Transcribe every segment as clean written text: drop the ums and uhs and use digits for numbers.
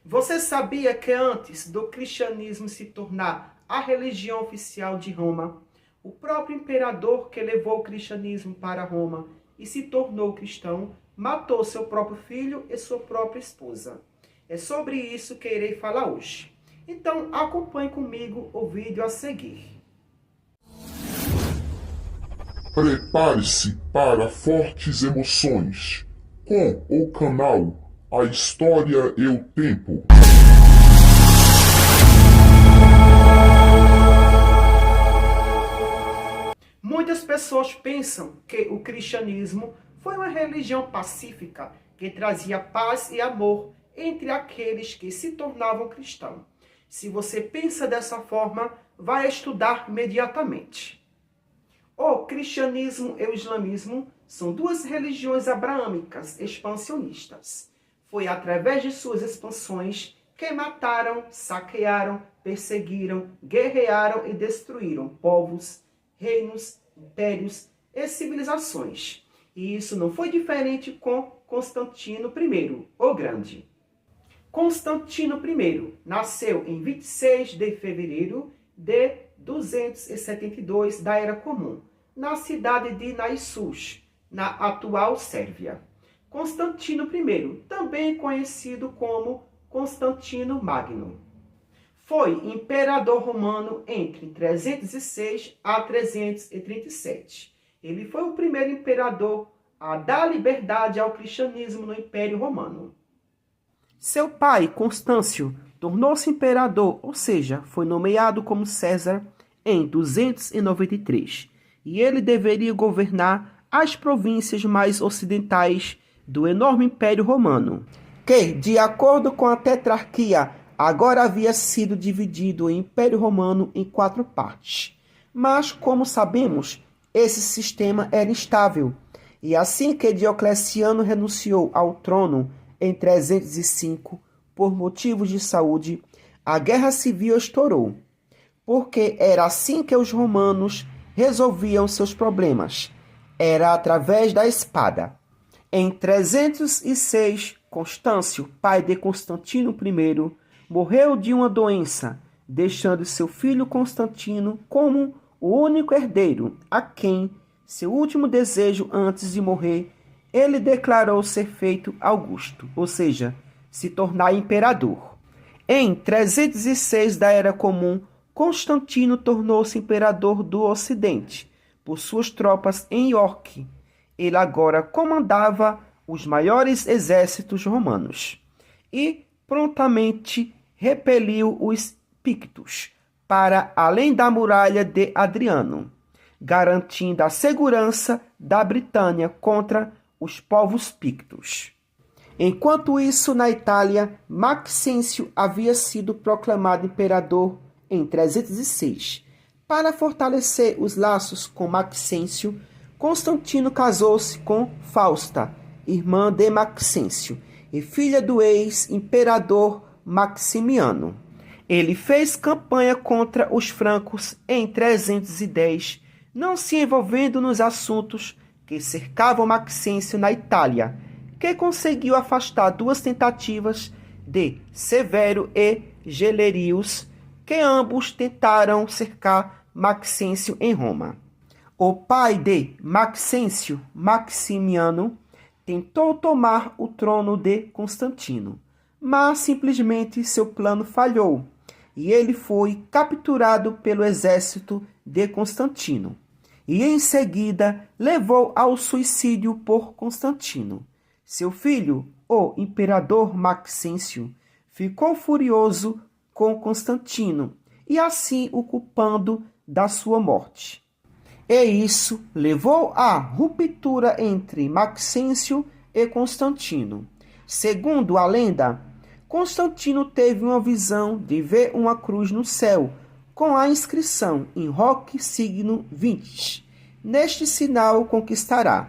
Você sabia que antes do cristianismo se tornar a religião oficial de Roma, o próprio imperador que levou o cristianismo para Roma e se tornou cristão, matou seu próprio filho e sua própria esposa? É sobre isso que irei falar hoje. Então acompanhe comigo o vídeo a seguir. Prepare-se para fortes emoções com o canal A História e o Tempo. Muitas pessoas pensam que o cristianismo foi uma religião pacífica que trazia paz e amor entre aqueles que se tornavam cristãos. Se você pensa dessa forma, vai estudar imediatamente. O cristianismo e o islamismo são duas religiões abraâmicas expansionistas. Foi através de suas expansões que mataram, saquearam, perseguiram, guerrearam e destruíram povos, reinos, impérios e civilizações. E isso não foi diferente com Constantino I, o Grande. Constantino I nasceu em 26 de fevereiro de 272 da Era Comum, na cidade de Naissus, na atual Sérvia. Constantino I, também conhecido como Constantino Magno, foi imperador romano entre 306 a 337. Ele foi o primeiro imperador a dar liberdade ao cristianismo no Império Romano. Seu pai, Constâncio, tornou-se imperador, ou seja, foi nomeado como César em 293. E ele deveria governar as províncias mais ocidentais do enorme Império Romano, que, de acordo com a tetrarquia, agora havia sido dividido o Império Romano em 4 partes. Mas, como sabemos, esse sistema era instável. E assim que Diocleciano renunciou ao trono em 305, por motivos de saúde, a guerra civil estourou. Porque era assim que os romanos resolviam seus problemas. Era através da espada. Em 306, Constâncio, pai de Constantino I, morreu de uma doença, deixando seu filho Constantino como o único herdeiro, a quem, seu último desejo antes de morrer, ele declarou ser feito Augusto, ou seja, se tornar imperador. Em 306 da Era Comum, Constantino tornou-se imperador do Ocidente, por suas tropas em York. Ele agora comandava os maiores exércitos romanos e prontamente repeliu os Pictos para além da muralha de Adriano, garantindo a segurança da Britânia contra os povos Pictos. Enquanto isso, na Itália, Maxêncio havia sido proclamado imperador em 306. Para fortalecer os laços com Maxêncio, Constantino casou-se com Fausta, irmã de Maxêncio, e filha do ex-imperador Maximiano. Ele fez campanha contra os francos em 310, não se envolvendo nos assuntos que cercavam Maxêncio na Itália, que conseguiu afastar 2 tentativas de Severo e Gelerius, que ambos tentaram cercar Maxêncio em Roma. O pai de Maxêncio, Maximiano, tentou tomar o trono de Constantino, mas simplesmente seu plano falhou e ele foi capturado pelo exército de Constantino e em seguida levou ao suicídio por Constantino. Seu filho, o imperador Maxêncio, ficou furioso com Constantino e assim o culpando da sua morte. E isso levou à ruptura entre Maxêncio e Constantino. Segundo a lenda, Constantino teve uma visão de ver uma cruz no céu, com a inscrição em Hoc signo vinces. Neste sinal conquistará.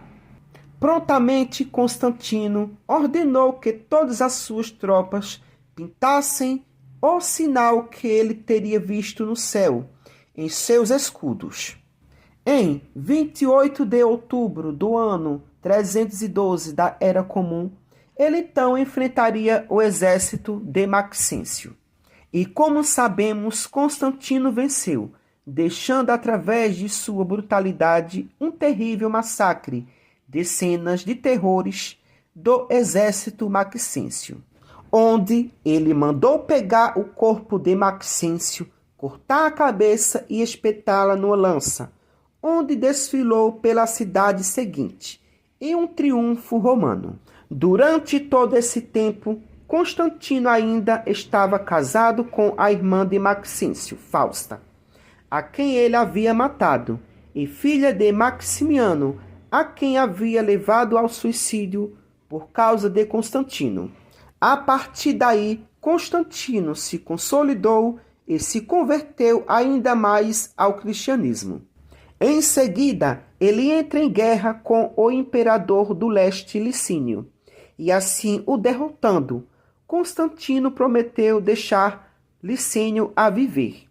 Prontamente Constantino ordenou que todas as suas tropas pintassem o sinal que ele teria visto no céu em seus escudos. Em 28 de outubro do ano 312 da Era Comum, ele então enfrentaria o exército de Maxêncio. E como sabemos, Constantino venceu, deixando através de sua brutalidade um terrível massacre de cenas de terrores do exército maxêncio, onde ele mandou pegar o corpo de Maxêncio, cortar a cabeça e espetá-la numa lança, onde desfilou pela cidade seguinte, em um triunfo romano. Durante todo esse tempo, Constantino ainda estava casado com a irmã de Maxêncio, Fausta, a quem ele havia matado, e filha de Maximiano, a quem havia levado ao suicídio por causa de Constantino. A partir daí, Constantino se consolidou e se converteu ainda mais ao cristianismo. Em seguida, ele entra em guerra com o imperador do leste Licínio, e assim o derrotando, Constantino prometeu deixar Licínio a viver,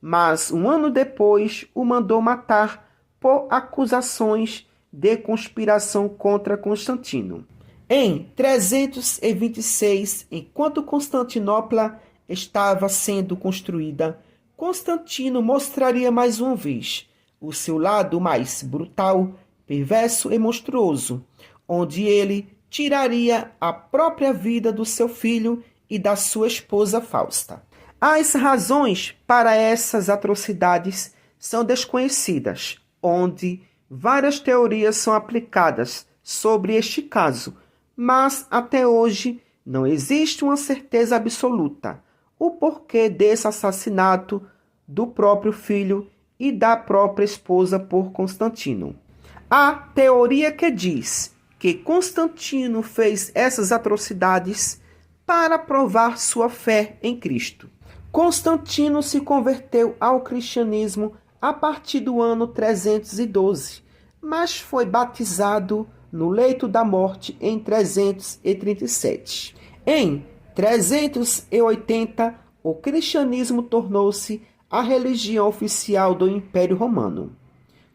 mas um ano depois o mandou matar por acusações de conspiração contra Constantino. Em 326, enquanto Constantinopla estava sendo construída, Constantino mostraria mais uma vez o seu lado mais brutal, perverso e monstruoso, onde ele tiraria a própria vida do seu filho e da sua esposa Fausta. As razões para essas atrocidades são desconhecidas, onde várias teorias são aplicadas sobre este caso, mas até hoje não existe uma certeza absoluta o porquê desse assassinato do próprio filho e da própria esposa por Constantino. Há teoria que diz que Constantino fez essas atrocidades para provar sua fé em Cristo. Constantino se converteu ao cristianismo a partir do ano 312, mas foi batizado no leito da morte em 337. Em 380, o cristianismo tornou-se a religião oficial do Império Romano,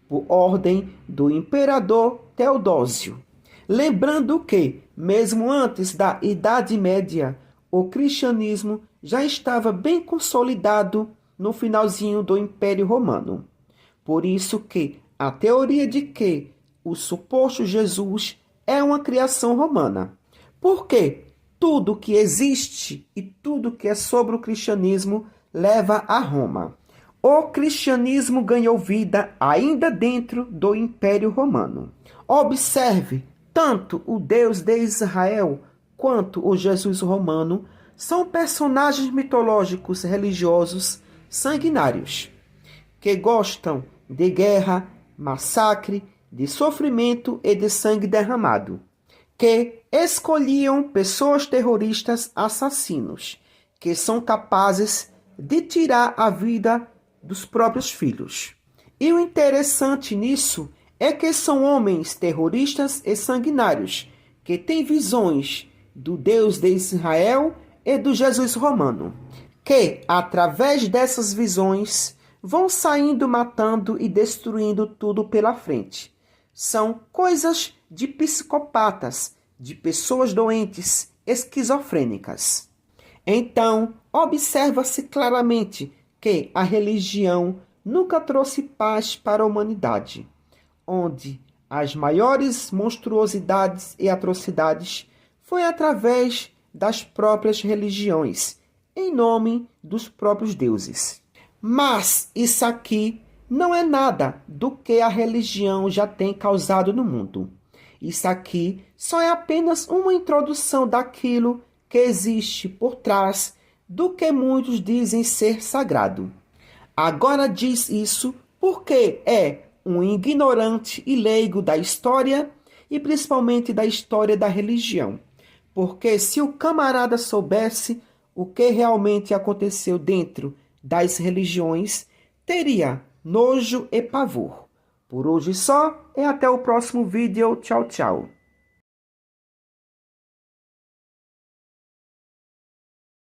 por ordem do imperador Teodósio. Lembrando que, mesmo antes da Idade Média, o cristianismo já estava bem consolidado no finalzinho do Império Romano. Por isso que a teoria de que o suposto Jesus é uma criação romana. Porque tudo que existe e tudo que é sobre o cristianismo leva a Roma. O cristianismo ganhou vida ainda dentro do Império Romano. Observe, tanto o Deus de Israel quanto o Jesus romano são personagens mitológicos religiosos sanguinários, que gostam de guerra, massacre, de sofrimento e de sangue derramado, que escolhiam pessoas terroristas assassinos, que são capazes de tirar a vida dos próprios filhos. E o interessante nisso é que são homens terroristas e sanguinários, que têm visões do Deus de Israel e do Jesus romano, que, através dessas visões, vão saindo matando e destruindo tudo pela frente. São coisas de psicopatas, de pessoas doentes, esquizofrênicas. Então, observa-se claramente que a religião nunca trouxe paz para a humanidade, onde as maiores monstruosidades e atrocidades foi através das próprias religiões, em nome dos próprios deuses. Mas isso aqui não é nada do que a religião já tem causado no mundo. Isso aqui só é apenas uma introdução daquilo que existe por trás do que muitos dizem ser sagrado. Agora diz isso porque é um ignorante e leigo da história e principalmente da história da religião. Porque se o camarada soubesse o que realmente aconteceu dentro das religiões, teria nojo e pavor. Por hoje só, e até o próximo vídeo. Tchau, tchau.